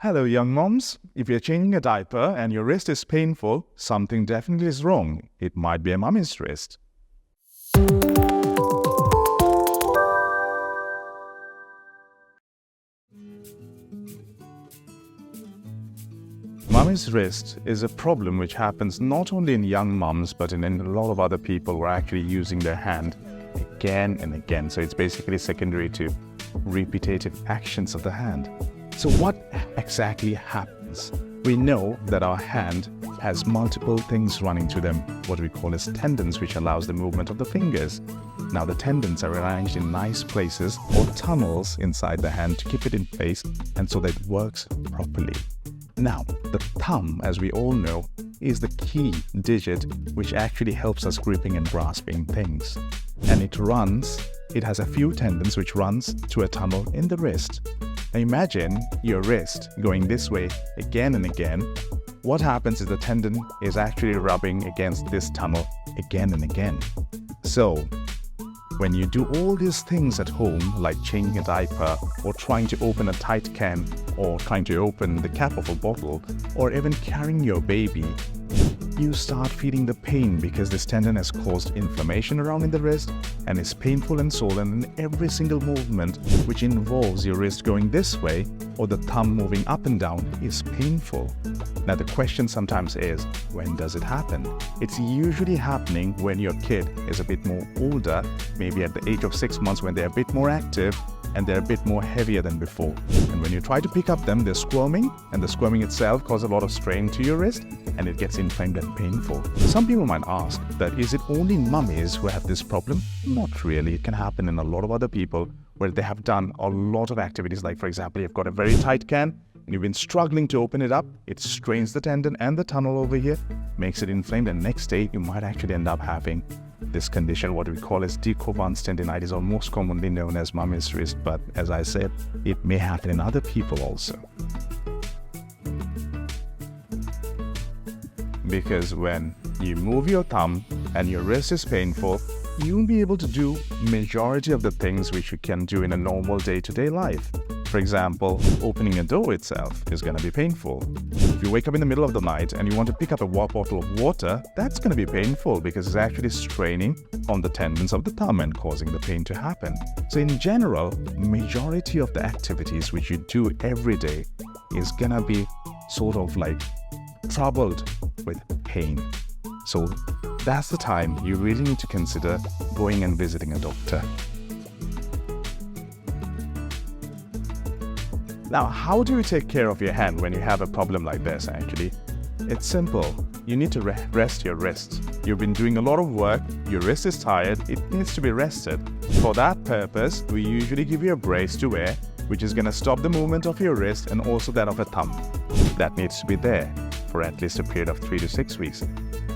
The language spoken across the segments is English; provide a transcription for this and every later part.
Hello, young moms. If you're changing a diaper and your wrist is painful, something definitely is wrong. It might be a mummy's wrist. Mummy's wrist is a problem which happens not only in young mums but in a lot of other people who are actually using their hand again and again. So it's basically secondary to repetitive actions of the hand. So what exactly happens? We know that our hand has multiple things running through them, what we call as tendons, which allows the movement of the fingers. Now the tendons are arranged in nice places or tunnels inside the hand to keep it in place and so that it works properly. Now, the thumb, as we all know, is the key digit which actually helps us gripping and grasping things. And it has a few tendons which runs to a tunnel in the wrist. Now imagine your wrist going this way again and again. What happens is the tendon is actually rubbing against this tunnel again and again. So, when you do all these things at home, like changing a diaper, or trying to open a tight can, or trying to open the cap of a bottle, or even carrying your baby, you start feeling the pain because this tendon has caused inflammation around in the wrist and is painful and swollen, and every single movement which involves your wrist going this way or the thumb moving up and down is painful. Now the question sometimes is, when does it happen? It's usually happening when your kid is a bit more older, maybe at the age of 6 months, when they're a bit more active and they're a bit more heavier than before. And when you try to pick up them, they're squirming, and the squirming itself causes a lot of strain to your wrist and it gets inflamed and painful. Some people might ask that is it only mummies who have this problem? Not really. It can happen in a lot of other people where they have done a lot of activities, like for example, you've got a very tight can and you've been struggling to open it up, it strains the tendon and the tunnel over here, makes it inflamed, and next day you might actually end up having this condition, what we call as Quervain's tendinitis, or most commonly known as mummy's wrist. But as I said, it may happen in other people also. Because when you move your thumb and your wrist is painful, you won't be able to do majority of the things which you can do in a normal day-to-day life. For example, opening a door itself is going to be painful. If you wake up in the middle of the night and you want to pick up a bottle of water, that's going to be painful because it's actually straining on the tendons of the thumb and causing the pain to happen. So in general, majority of the activities which you do every day is going to be sort of like troubled with pain. So that's the time you really need to consider going and visiting a doctor. Now, how do you take care of your hand when you have a problem like this actually? It's simple. You need to rest your wrist. You've been doing a lot of work, your wrist is tired, it needs to be rested. For that purpose, we usually give you a brace to wear, which is going to stop the movement of your wrist and also that of a thumb. That needs to be there for at least a period of 3 to 6 weeks.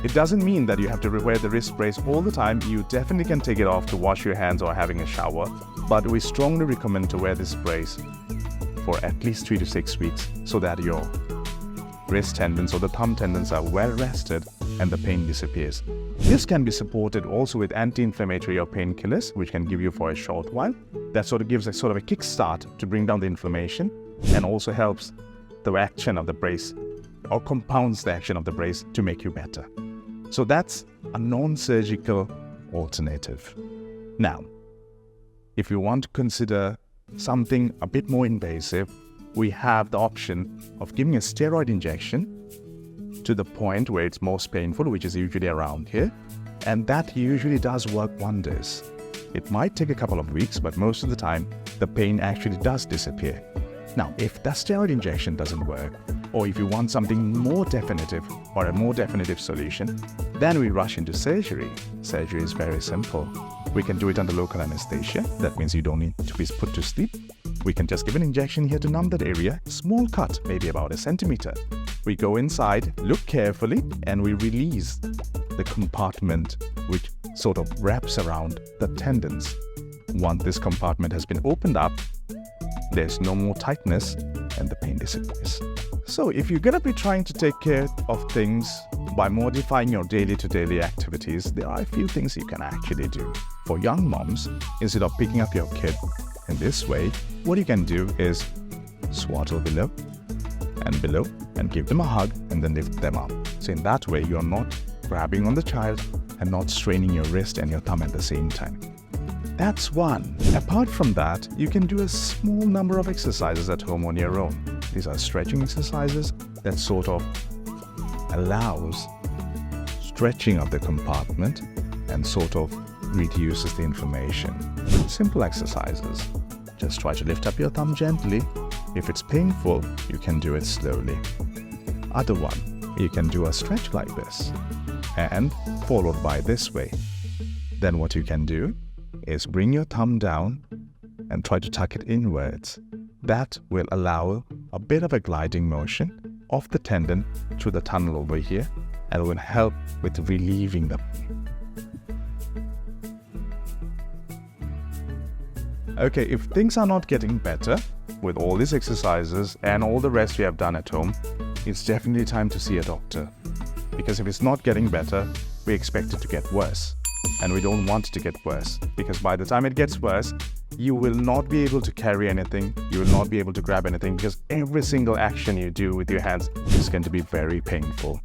It doesn't mean that you have to wear the wrist brace all the time. You definitely can take it off to wash your hands or having a shower, but we strongly recommend to wear this brace for at least 3 to 6 weeks so that your wrist tendons or the thumb tendons are well rested and the pain disappears. This can be supported also with anti-inflammatory or painkillers, which can give you for a short while. That sort of gives a sort of a kickstart to bring down the inflammation and also helps the action of the brace or compounds the action of the brace to make you better. So that's a non-surgical alternative. Now, if you want to consider something a bit more invasive, we have the option of giving a steroid injection to the point where it's most painful, which is usually around here, and that usually does work wonders. It might take a couple of weeks, but most of the time the pain actually does disappear. Now, if that steroid injection doesn't work, or if you want something more definitive or a more definitive solution, then we rush into surgery. Surgery is very simple. We can do it under local anesthesia. That means you don't need to be put to sleep. We can just give an injection here to numb that area, small cut, maybe about 1 centimeter. We go inside, look carefully, and we release the compartment which sort of wraps around the tendons. Once this compartment has been opened up, there's no more tightness and the pain disappears. So if you're going to be trying to take care of things by modifying your daily-to-daily activities, there are a few things you can actually do. For young moms, instead of picking up your kid in this way, what you can do is swaddle below, and below and give them a hug and then lift them up. So in that way, you're not grabbing on the child and not straining your wrist and your thumb at the same time. That's one. Apart from that, you can do a small number of exercises at home on your own. These are stretching exercises that sort of allows stretching of the compartment and sort of reduces the inflammation. Simple exercises. Just try to lift up your thumb gently. If it's painful, you can do it slowly. Other one, you can do a stretch like this and followed by this way. Then what you can do is bring your thumb down and try to tuck it inwards. That will allow a bit of a gliding motion of the tendon through the tunnel over here and will help with relieving the pain. Okay, if things are not getting better with all these exercises and all the rest you have done at home, it's definitely time to see a doctor. Because if it's not getting better, we expect it to get worse. And we don't want it to get worse, because by the time it gets worse, you will not be able to carry anything, you will not be able to grab anything, because every single action you do with your hands is going to be very painful.